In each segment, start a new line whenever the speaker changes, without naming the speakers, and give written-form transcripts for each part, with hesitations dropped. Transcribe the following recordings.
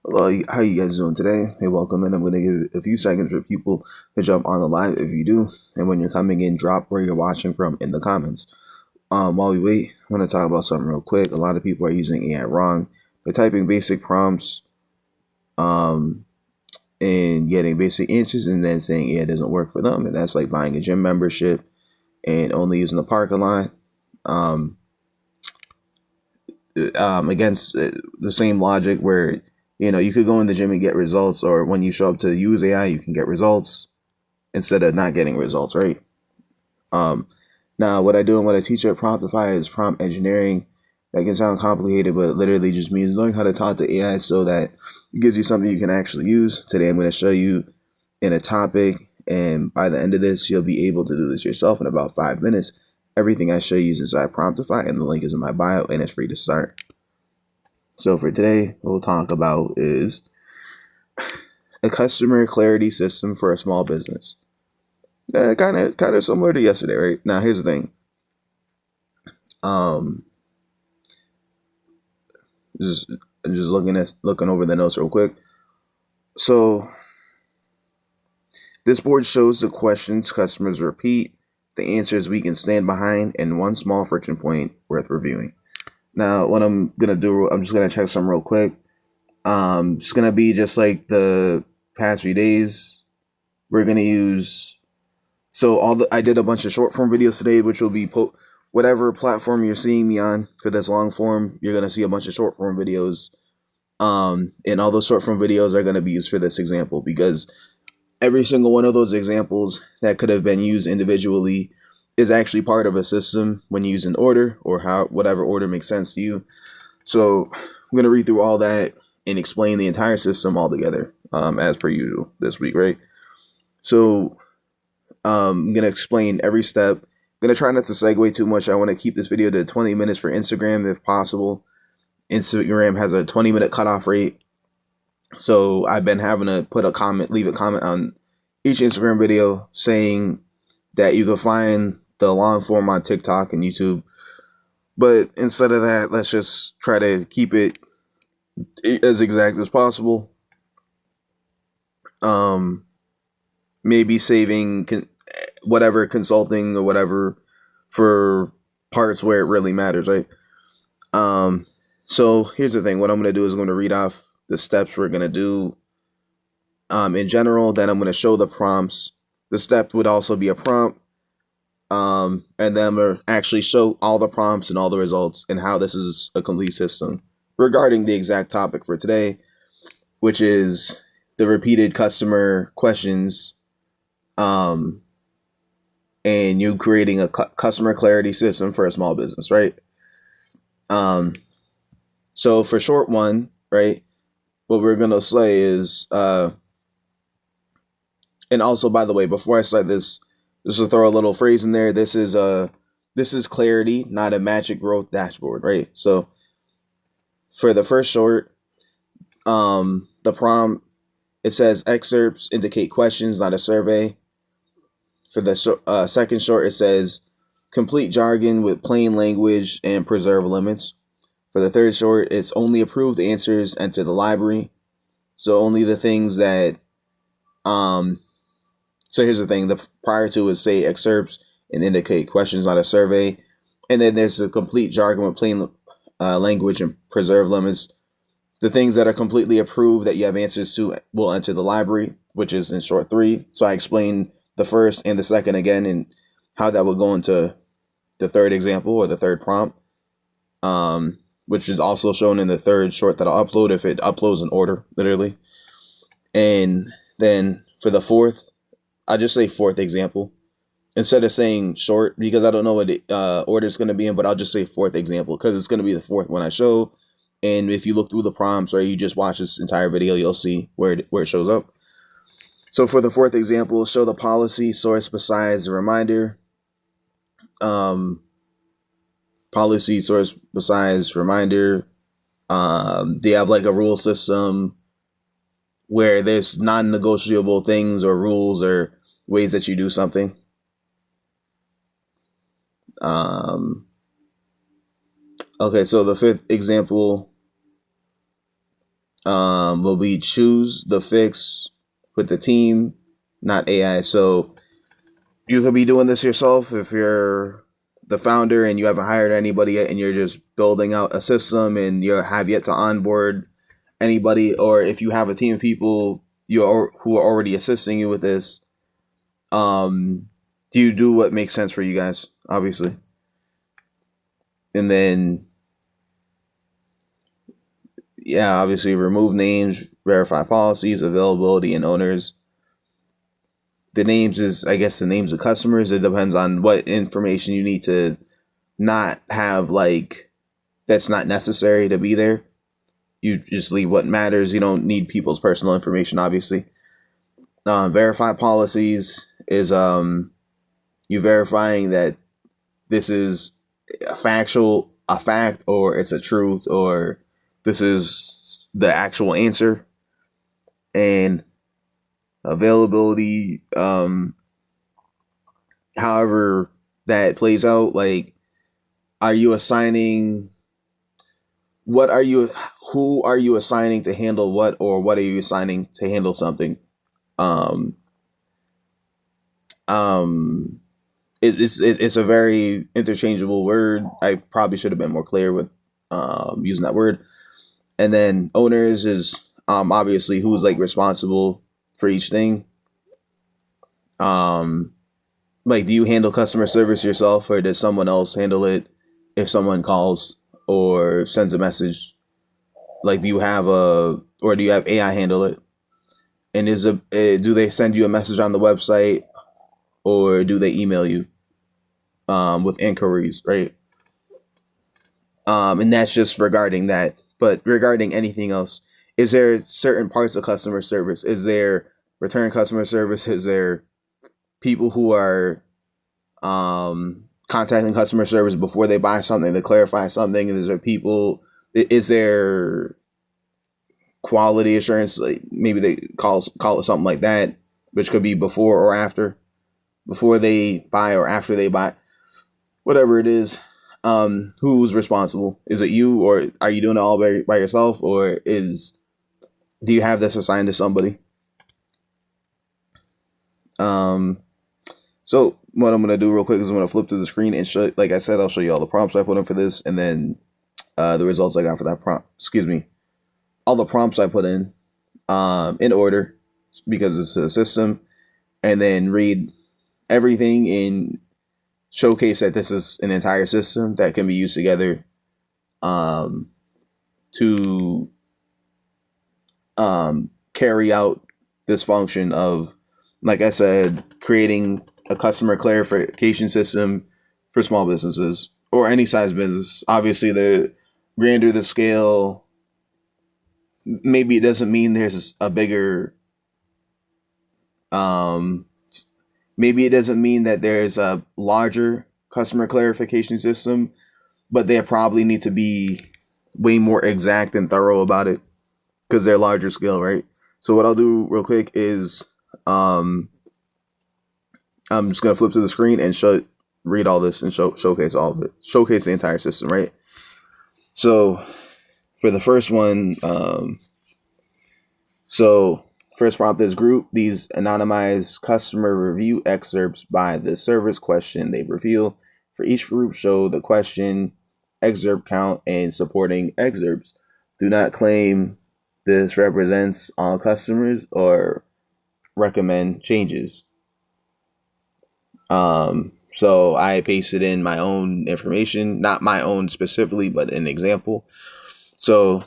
Hello, how you guys doing today? Hey, welcome in. I'm going to give a few seconds for people to jump on the live if you do. And when you're coming in, drop where you're watching from in the comments. While we wait, I want to talk about something real quick. A lot of people are using AI wrong. They're typing basic prompts um, and getting basic answers and then saying AI doesn't work for them. And that's like buying a gym membership and only using the parking lot. Um, Against the same logic where you could go in the gym and get results, or when you show up to use AI you can get results instead of not getting results, right? um Now what I do and what I teach at Promptify is prompt engineering. That can sound complicated, but it literally just means knowing how to talk to AI so that it gives you something you can actually use. Today I'm going to show you in a topic, and by the end of this you'll be able to do this yourself in about 5 minutes. Everything I show you is inside Promptify, and the link is in my bio, and it's free to start. So for today, what we'll talk about is a customer clarity system for a small business. Kind of similar to yesterday, right? Now here's the thing. Um, just looking over the notes real quick. So this board shows the questions customers repeat, the answers we can stand behind, and one small friction point worth reviewing. Now, what I'm gonna do, I'm just gonna check some real quick. It's gonna be just like the past few days. We're gonna use I did a bunch of short form videos today, which will be whatever platform you're seeing me on for this long form. You're gonna see a bunch of short form videos, and all those short form videos are gonna be used for this example because every single one of those examples that could have been used individually is actually part of a system when used in order, or how whatever order makes sense to you. So I'm gonna read through all that and explain the entire system all together, as per usual this week, right? So I'm going to explain every step. I'm going to try not to segue too much. I want to keep this video to 20 minutes for Instagram if possible. Instagram has a 20-minute cutoff rate. So I've been having to leave a comment on each Instagram video saying that you can find the long form on TikTok and YouTube. But instead of that, let's just try to keep it as exact as possible. Um, Maybe saving whatever consulting or whatever for parts where it really matters, right? Um, so here's the thing. What I'm going to do is I'm going to read off the steps we're going to do in general. Then I'm going to show the prompts. The step would also be a prompt. And then I'm going to actually show all the prompts and all the results and how this is a complete system regarding the exact topic for today, which is the repeated customer questions, um, and you creating a customer clarity system for a small business, right? Um, so for short one, right, what we're gonna say is, and also by the way, before I start this, just to throw a little phrase in there, this is clarity, not a magic growth dashboard, right? So for the first short, the prompt, it says excerpts indicate questions, not a survey. For the second short, it says complete jargon with plain language and preserve limits. For the third short, it's only approved answers enter the library. So only the things that so here's the thing, the prior to is say excerpts and indicate questions, not a survey. And then there's a complete jargon with plain language and preserve limits. The things that are completely approved that you have answers to will enter the library, which is in short 3. So I explained the first and the second again and how that would go into the third example or the third prompt, which is also shown in the third short that I'll upload if it uploads in order, literally. And then for the fourth, I just say fourth example instead of saying short because I don't know what order it's going to be in, but I'll just say fourth example because it's going to be the fourth one I show. And if you look through the prompts or you just watch this entire video, you'll see where it shows up. So for the fourth example, show the policy source besides the reminder. Policy source besides reminder. Do you have like a rule system where there's non-negotiable things or rules or ways that you do something? Okay, so the fifth example, But we choose the fix with the team, not AI. So you could be doing this yourself if you're the founder and you haven't hired anybody yet and you're just building out a system and you have yet to onboard anybody, or if you have a team of people who are already assisting you with this. Do you do what makes sense for you guys, obviously? And then, yeah, obviously remove names, verify policies, availability, and owners. The names is, I guess, the names of customers. It depends on what information you need to not have, like, that's not necessary to be there. You just leave what matters. You don't need people's personal information, obviously. Verify policies is you verifying that this is a fact, or it's a truth, or this is the actual answer. And availability, however that plays out, like, are you assigning who are you assigning to handle what, or what are you assigning to handle something? um um it's a very interchangeable word. I probably should have been more clear with using that word. And then owners is obviously who's like responsible for each thing. um like, do you handle customer service yourself, or does someone else handle it if someone calls or sends a message? Like, do you have AI handle it? And do they send you a message on the website, or do they email you with inquiries, right? And that's just regarding that. But regarding anything else, is there certain parts of customer service? Is there return customer service? Is there people who are contacting customer service before they buy something to clarify something? Is there people? Is there quality assurance? Like, maybe they call it something like that, which could be before or after, before they buy or after they buy, whatever it is. Who's responsible? Is it you, or are you doing it all by yourself, or do you have this assigned to somebody? So what I'm gonna do real quick is I'm gonna flip to the screen and show, like I said, I'll show you all the prompts I put in for this, and then the results I got for that prompt. Excuse me, all the prompts I put in order, because it's a system, and then read everything and showcase that this is an entire system that can be used together to carry out this function of, like I said, creating a customer clarification system for small businesses or any size business. Obviously, the grander the scale, maybe it doesn't mean there's a bigger, maybe it doesn't mean that there's a larger customer clarification system, but they probably need to be way more exact and thorough about it because they're larger scale, right? So what I'll do real quick is I'm just gonna flip to the screen and read all this and showcase all of it, showcase the entire system, right? So for the first one, so first prompt is group these anonymized customer review excerpts by the service question they reveal. For each group, show the question, excerpt count, and supporting excerpts. Do not claim this represents all customers or recommend changes. So I pasted in my own information, not my own specifically, but an example. So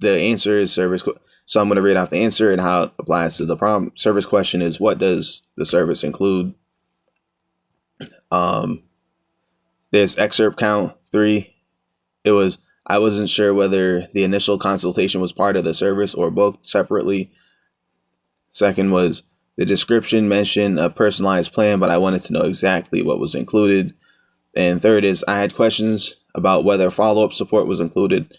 the answer is so I'm going to read out the answer and how it applies to the prompt. Service question is, what does the service include? There's excerpt count 3. It was, I wasn't sure whether the initial consultation was part of the service or booked separately. Second was, the description mentioned a personalized plan, but I wanted to know exactly what was included. And third is, I had questions about whether follow-up support was included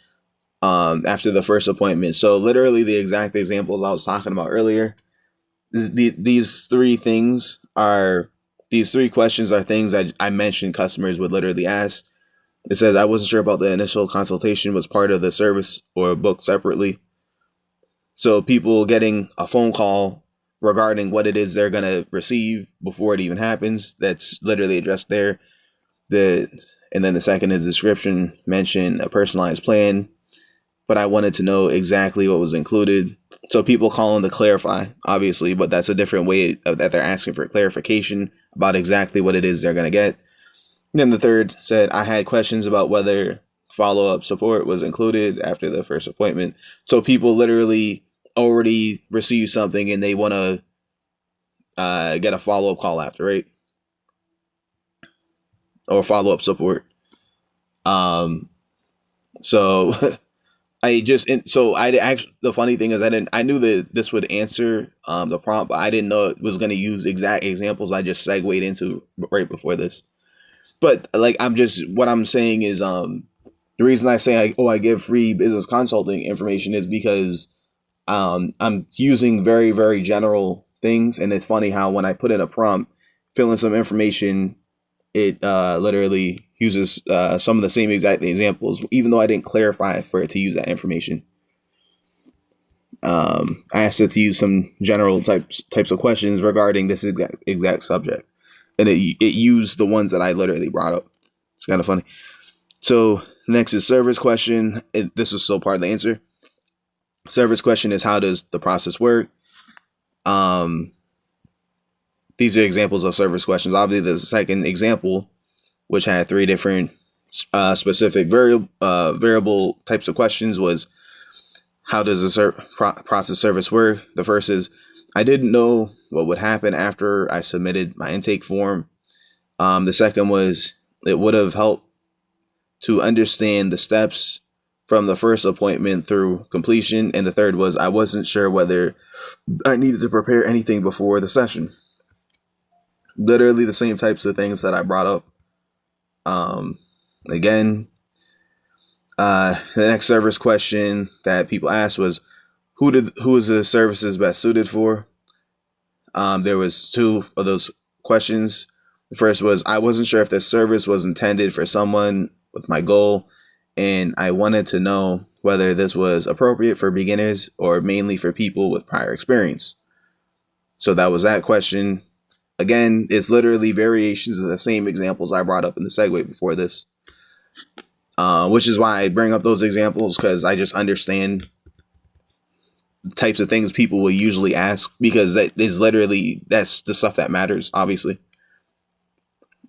after the first appointment. So literally the exact examples I was talking about earlier. These three questions are things I mentioned customers would literally ask. It says, I wasn't sure about the initial consultation was part of the service or booked separately. So people getting a phone call regarding what it is they're going to receive before it even happens, that's literally addressed there. And then the second is description, mention a personalized plan, but I wanted to know exactly what was included. So people calling to clarify, obviously, but that's a different way that they're asking for clarification about exactly what it is they're going to get. And then the third said, I had questions about whether follow-up support was included after the first appointment. So people literally already received something and they want to get a follow-up call after, right? Or follow-up support. So I actually, the funny thing is I knew that this would answer the prompt, but I didn't know it was going to use exact examples I just segued into right before this. But like, what I'm saying is, the reason I say I give free business consulting information is because I'm using very, very general things. And it's funny how when I put in a prompt, fill in some information, it literally uses some of the same exact examples, even though I didn't clarify for it to use that information. I asked it to use some general types of questions regarding this exact subject, and it used the ones that I literally brought up. It's kind of funny. So next is service question. This is still part of the answer. Service question is, how does the process work? These are examples of service questions. Obviously, the second example, which had 3 different specific variable types of questions, was, how does the process service work? The first is, I didn't know what would happen after I submitted my intake form. The second was, it would have helped to understand the steps from the first appointment through completion. And the third was, I wasn't sure whether I needed to prepare anything before the session. Literally the same types of things that I brought up. Again, the next service question that people asked was, who is the services best suited for? There was 2 of those questions. The first was, I wasn't sure if the service was intended for someone with my goal, and I wanted to know whether this was appropriate for beginners or mainly for people with prior experience. So that was that question. Again, it's literally variations of the same examples I brought up in the segue before this, which is why I bring up those examples, because I just understand the types of things people will usually ask, because that's the stuff that matters, obviously.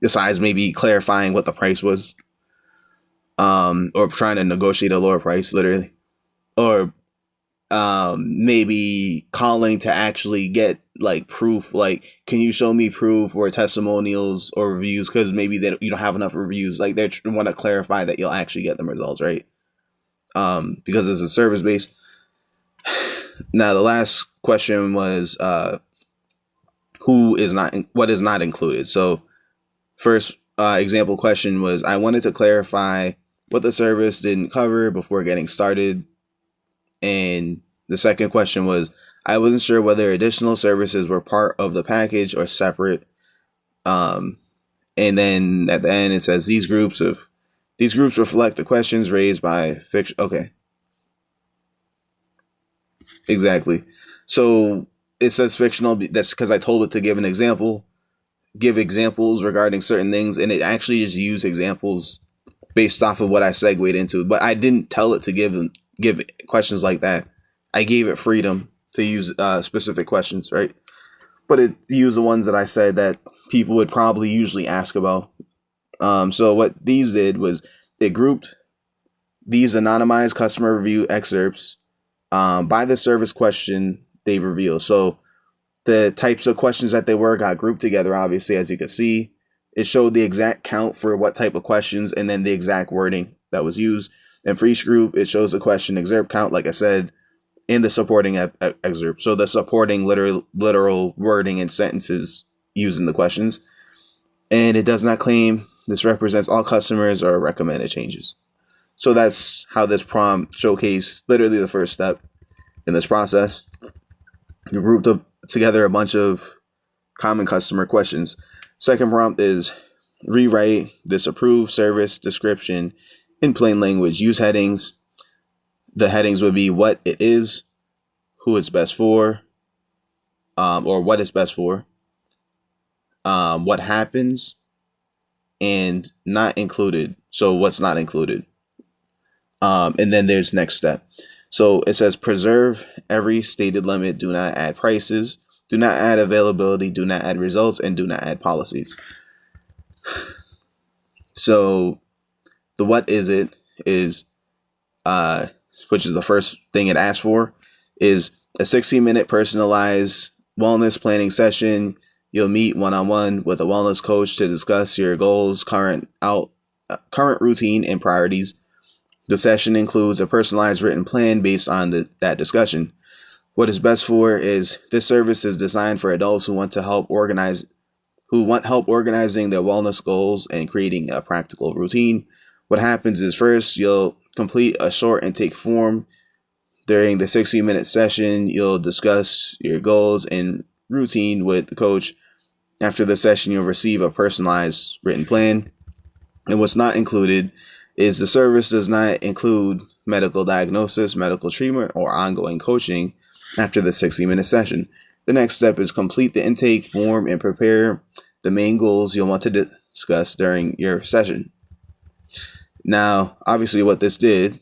Besides maybe clarifying what the price was, or trying to negotiate a lower price, literally, or maybe calling to actually get like proof, like, can you show me proof or testimonials or reviews, because maybe you don't have enough reviews. Like, they want to clarify that you'll actually get them results, right? Because it's a service based. Now the last question was, what is not included. So first example question was, I wanted to clarify what the service didn't cover before getting started. And the second question was, I wasn't sure whether additional services were part of the package or separate. And then at the end it says, these groups reflect the questions raised by fiction. Okay. Exactly. So it says fictional. That's because I told it to give examples regarding certain things, and it actually just used examples based off of what I segued into. But I didn't tell it to give questions like that. I gave it freedom to use specific questions, right? But it used the ones that I said that people would probably usually ask about. So what these did was, it grouped these anonymized customer review excerpts by the service question they reveal. So the types of questions that they were got grouped together, obviously, as you can see. It showed the exact count for what type of questions, and then the exact wording that was used. And for each group, it shows the question excerpt count, like I said, in the supporting excerpt. So the supporting literal wording and sentences used in the questions. And it does not claim this represents all customers or recommended changes. So that's how this prompt showcased literally the first step in this process. You grouped up together a bunch of common customer questions. Second prompt is, rewrite this approved service description in plain language. Use headings. The headings would be what it is, who it's best for, or what it's best for, what happens, and not included. So what's not included. And then there's next step. So it says preserve every stated limit. Do not add prices. Do not add availability. Do not add results. And do not add policies. So the what is it is, which is the first thing it asks for, is a 60-minute personalized wellness planning session. You'll meet one-on-one with a wellness coach to discuss your goals, current routine, and priorities. The session includes a personalized written plan based on that discussion. What it's best for is this service is designed for adults who want help organizing their wellness goals and creating a practical routine. What happens is first, you'll complete a short intake form. During the 60-minute session, you'll discuss your goals and routine with the coach. After the session, you'll receive a personalized written plan. And what's not included is the service does not include medical diagnosis, medical treatment, or ongoing coaching after the 60-minute session. The next step is complete the intake form and prepare the main goals you'll want to discuss during your session. Now, obviously what this did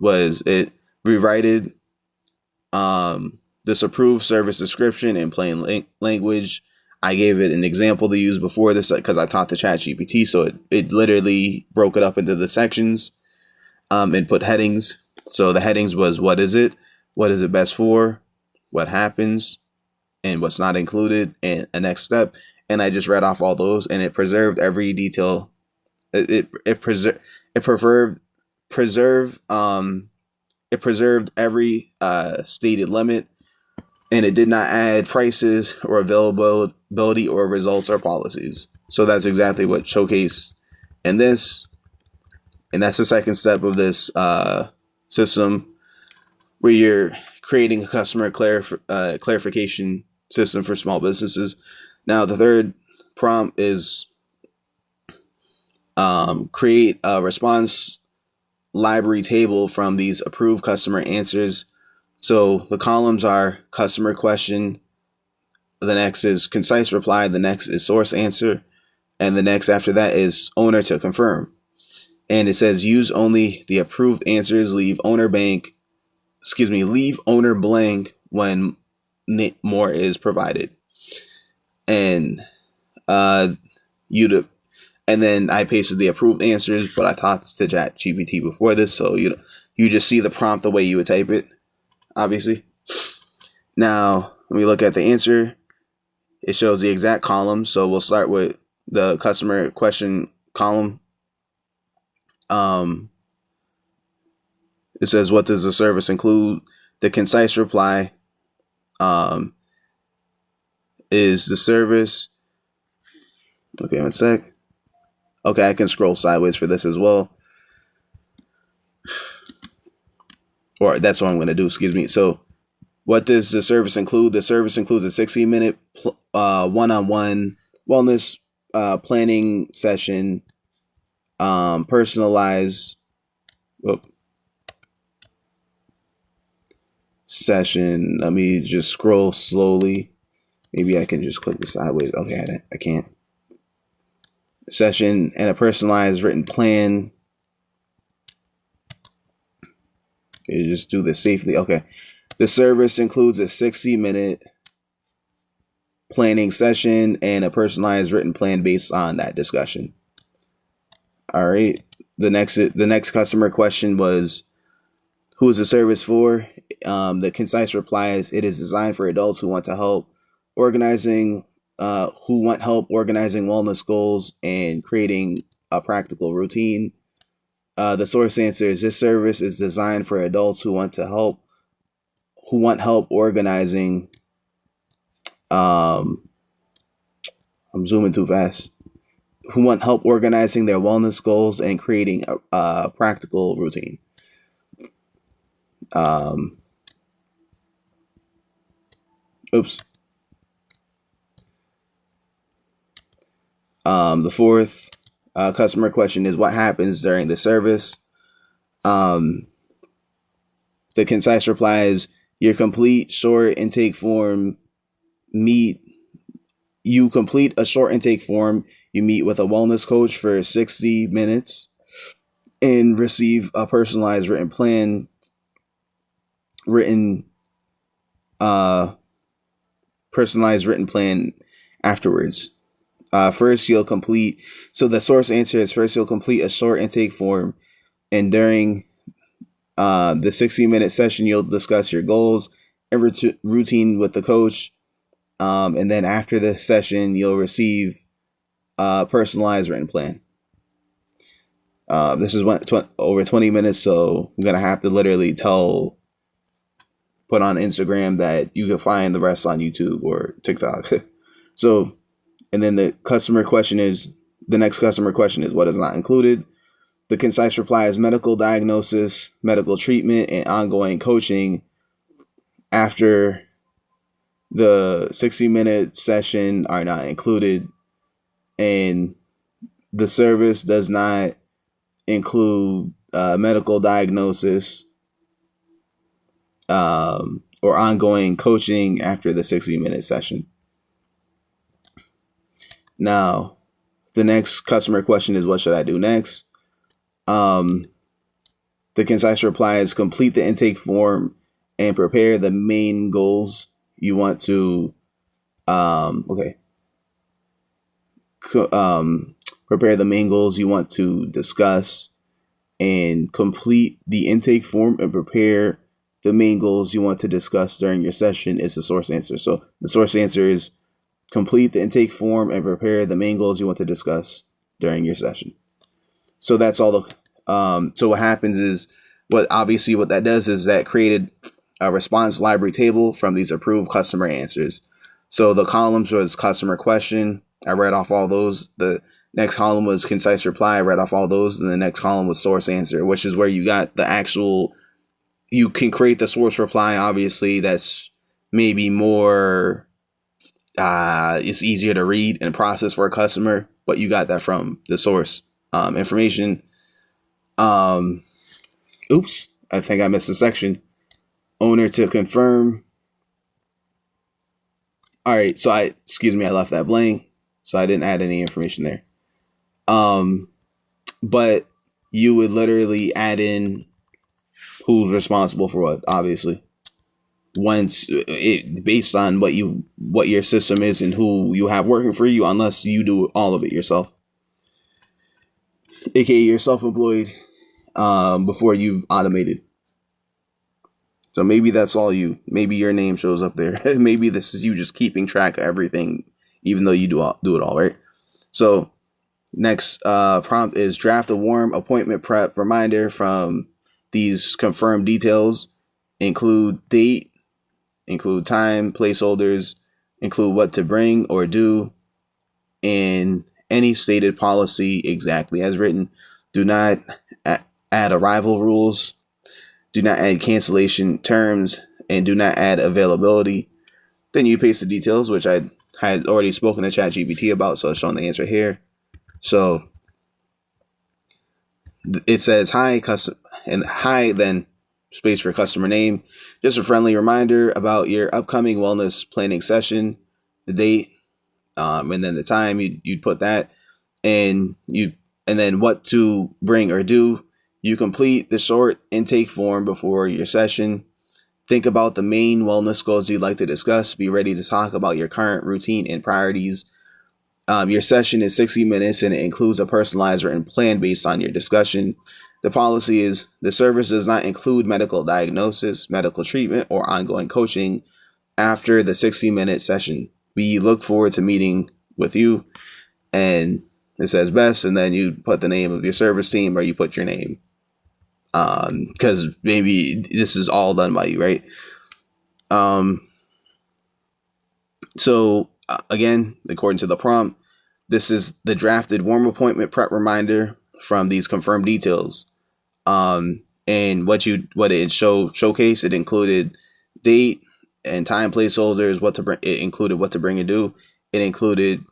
was it rewrited this approved service description in plain language. I gave it an example to use before this because I taught the ChatGPT, so it literally broke it up into the sections and put headings. So the headings was what is it best for, what happens, and what's not included, and a next step. And I just read off all those, and it preserved every detail. It preserved every stated limit, and it did not add prices or availability or results or policies. So that's exactly what showcased in this. And that's the second step of this system, where you're creating a customer clarification system for small businesses. Now, the third prompt is create a response library table from these approved customer answers. So the columns are customer question, the next is concise reply, the next is source answer, and the next after that is owner to confirm. And it says use only the approved answers, leave owner blank when more is provided. And and then I pasted the approved answers, but I talked to ChatGPT before this, so you just see the prompt the way you would type it, obviously. Now, when we look at the answer, it shows the exact column. So we'll start with the customer question column. It says, what does the service include? The concise reply is the service. Okay, one sec. Okay, I can scroll sideways for this as well. Or that's what I'm going to do, excuse me. So what does the service include? The service includes a 60-minute one-on-one wellness planning session, personalized session. Let me just scroll slowly. Maybe I can just click the sideways. Okay, I can't. Session and a personalized written plan. Okay, just do this safely. Okay. The service includes a 60-minute planning session and a personalized written plan based on that discussion. All right. The next customer question was, who is the service for? The concise reply is, it is designed for adults who want help organizing wellness goals and creating a practical routine. The source answer is, this service is designed for adults who want help organizing. I'm zooming too fast. Who want help organizing their wellness goals and creating a practical routine. The fourth customer question is what happens during the service. The concise reply is your complete short intake form you complete a short intake form, you meet with a wellness coach for 60 minutes and receive a personalized personalized written plan afterwards. First, you'll complete. So the source answer is first you'll complete a short intake form, and during the 60-minute session, you'll discuss your goals and routine with the coach. And then after the session, you'll receive a personalized written plan. This is over 20 minutes, so I'm gonna have to literally put on Instagram that you can find the rest on YouTube or TikTok. So, and then the next customer question is what is not included. The concise reply is medical diagnosis, medical treatment, and ongoing coaching after the 60-minute session are not included, and the service does not include medical diagnosis or ongoing coaching after the 60-minute session. Now, the next customer question is what should I do next? The concise reply is complete the intake form and prepare the main goals you want to prepare the main goals you want to discuss, and complete the intake form and prepare the main goals you want to discuss during your session is the source answer. So the source answer is complete the intake form and prepare the main goals you want to discuss during your session. So that's all the so what happens is what that does is that created a response library table from these approved customer answers. So the columns was customer question. I read off all those. The next column was concise reply. I read off all those. And the next column was source answer, which is where you got the actual, you can create the source reply. Obviously, that's maybe more, it's easier to read and process for a customer, but you got that from the source information. Oops, I think I missed a section. Owner to confirm. All right, so I left that blank, so I didn't add any information there. But you would literally add in who's responsible for what, obviously. Once based on what your system is and who you have working for you, unless you do all of it yourself, aka you're self-employed, before you've automated. So maybe that's all you. Maybe your name shows up there. Maybe this is you just keeping track of everything, even though you do it all, right? So next prompt is draft a warm appointment prep reminder from these confirmed details. Include date, include time, placeholders, include what to bring or do, and any stated policy exactly as written. Do not add arrival rules. Do not add cancellation terms, and do not add availability. Then you paste the details, which I had already spoken to ChatGPT about, so it's showing the answer here. So it says hi, then space for customer name. Just a friendly reminder about your upcoming wellness planning session, the date, and then the time. You'd put that, and then what to bring or do. You complete the short intake form before your session. Think about the main wellness goals you'd like to discuss. Be ready to talk about your current routine and priorities. Your session is 60 minutes and it includes a personalized written plan based on your discussion. The policy is the service does not include medical diagnosis, medical treatment, or ongoing coaching after the 60-minute session. We look forward to meeting with you. And it says best, and then you put the name of your service team or you put your name. Because maybe this is all done by you, right? So again, according to the prompt, this is the drafted warm appointment prep reminder from these confirmed details. And what it showcased, it included date and time placeholders, what to bring. It included what to bring and do. It included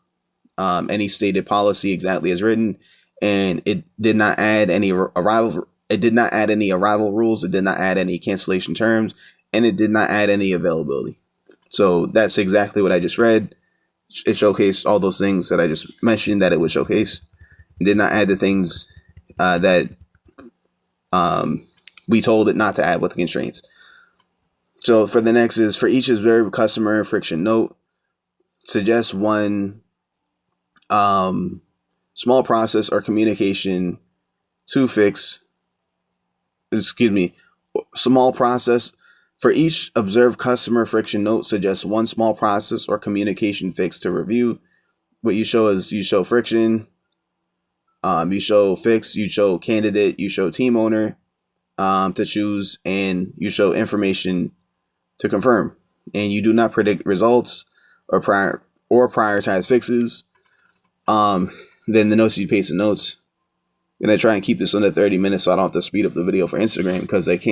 any stated policy exactly as written, and it did not add any arrival. It did not add any arrival rules. It did not add any cancellation terms, and it did not add any availability. So that's exactly what I just read. It showcased all those things that I just mentioned that it would showcase. It did not add the things that we told it not to add with the constraints. So for the next is, for each observed customer friction note, suggest one small process or communication to fix. Small process. For each observed customer friction note, suggest one small process or communication fix to review. What you show is you show friction, you show fix, you show candidate, you show team owner to choose, and you show information to confirm. And you do not predict results or prioritize fixes. Then the notes, you paste the notes. I'm gonna try and keep this under 30 minutes so I don't have to speed up the video for Instagram, because it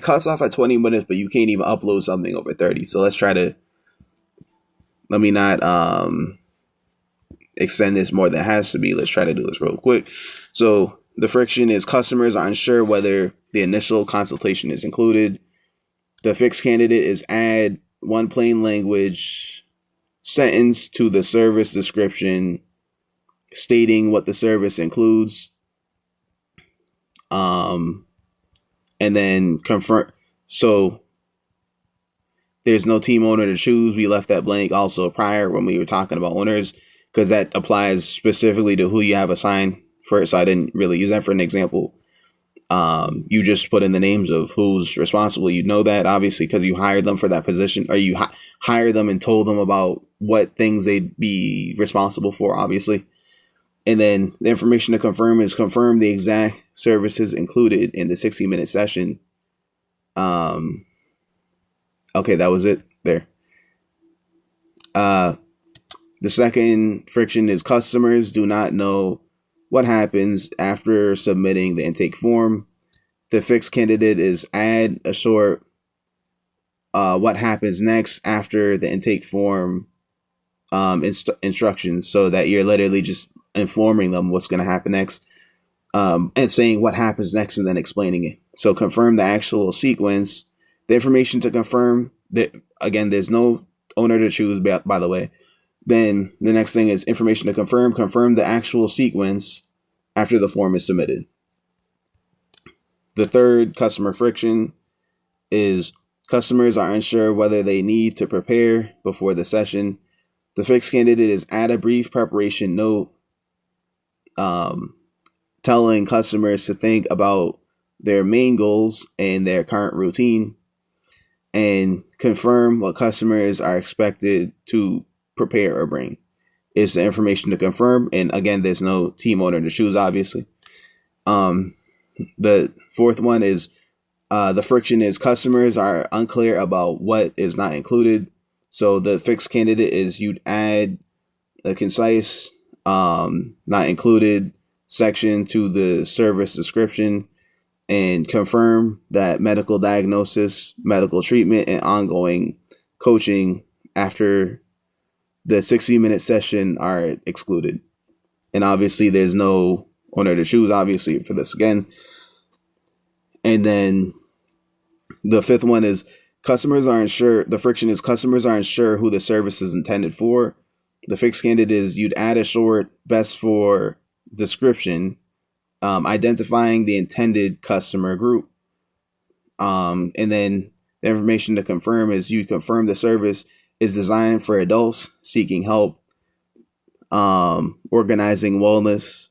cuts off at 20 minutes, but you can't even upload something over 30. So let me not extend this more than it has to be. Let's try to do this real quick. So the friction is customers are unsure whether the initial consultation is included. The fixed candidate is add one plain language sentence to the service description stating what the service includes, and then confirm. So there's no team owner to choose. We left that blank also prior when we were talking about owners, because that applies specifically to who you have assigned for it. So I didn't really use that for an example. You just put in the names of who's responsible. You know that obviously because you hired them for that position, or you hired them and told them about what things they'd be responsible for, obviously. And then the information to confirm is confirm the exact services included in the 60-minute session. Okay, that was it there. The second friction is customers do not know what happens after submitting the intake form. The fixed candidate is add a short what happens next after the intake form instructions, so that you're literally just informing them what's going to happen next, and saying what happens next and then explaining it. So confirm the actual sequence. The information to confirm that, again, there's no owner to choose, by the way. Then the next thing is information to confirm the actual sequence after the form is submitted. The third customer friction is customers are unsure whether they need to prepare before the session. The fixed candidate is add a brief preparation note telling customers to think about their main goals and their current routine, and confirm what customers are expected to prepare or bring. Is the information to confirm, and again, there's no team owner to choose, obviously. The fourth one is the friction is customers are unclear about what is not included. So the fixed candidate is you'd add a concise not included section to the service description, and confirm that medical diagnosis, medical treatment, and ongoing coaching after the 60-minute session are excluded. And obviously there's no owner to choose, obviously, for this again. And then the fifth one is customers are unsure. The friction is customers are unsure who the service is intended for. The fixed candidate is you'd add a short best for description, identifying the intended customer group. And then the information to confirm is you confirm the service is designed for adults seeking help, organizing wellness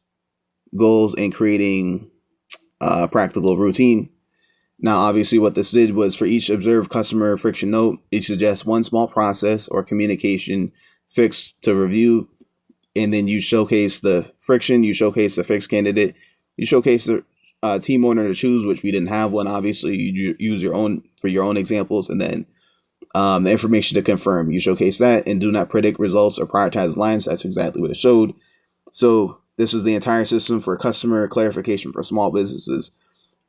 goals, and creating a practical routine. Now, obviously, what this did was for each observed customer friction note, it suggests one small process or communication fix to review. And then you showcase the friction, you showcase the fixed candidate, you showcase the team owner to choose, which we didn't have one. Obviously, you use your own for your own examples. And then the information to confirm, you showcase that, and do not predict results or prioritize lines. That's exactly what it showed. So this is the entire system for customer clarification for small businesses.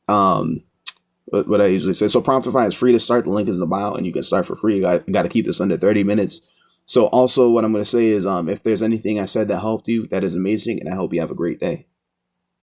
What I usually say. So Promptify is free to start. The link is in the bio, and you can start for free. You got to keep this under 30 minutes So also what I'm going to say is if there's anything I said that helped you, that is amazing, and I hope you have a great day.